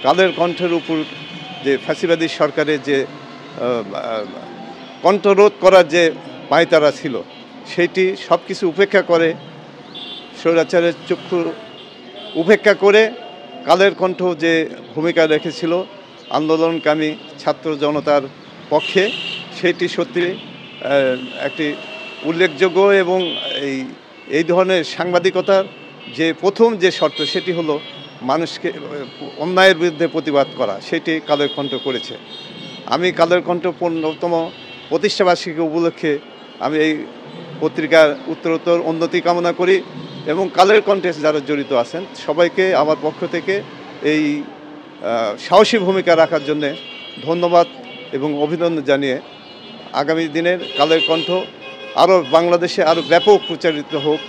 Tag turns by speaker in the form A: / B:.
A: কালের কণ্ঠের উপর যে ফ্যাসিবাদী সরকারের যে কণ্ঠরোধ করার যে পায়তারা ছিল, সেইটি সব কিছু উপেক্ষা করে, স্বৈরাচারের চক্ষু উপেক্ষা করে কালের কণ্ঠ যে ভূমিকা রেখেছিল আন্দোলনকামী ছাত্র জনতার পক্ষে, সেটি সত্যি একটি উল্লেখযোগ্য। এবং এই ধরনের সাংবাদিকতার যে প্রথম যে শর্ত, সেটি হলো মানুষকে অন্যায়ের বিরুদ্ধে প্রতিবাদ করা, সেটি কালের কণ্ঠ করেছে। আমি কালের কণ্ঠ ১৫তম প্রতিষ্ঠাবার্ষিকী উপলক্ষে আমি এই পত্রিকার উত্তরোত্তর উন্নতি কামনা করি এবং কালের কণ্ঠে যারা জড়িত আছেন সবাইকে আমার পক্ষ থেকে এই সাহসী ভূমিকা রাখার জন্যে ধন্যবাদ এবং অভিনন্দন জানিয়ে আগামী দিনের কালের কণ্ঠ আরও বাংলাদেশে আরও ব্যাপক প্রচারিত হোক।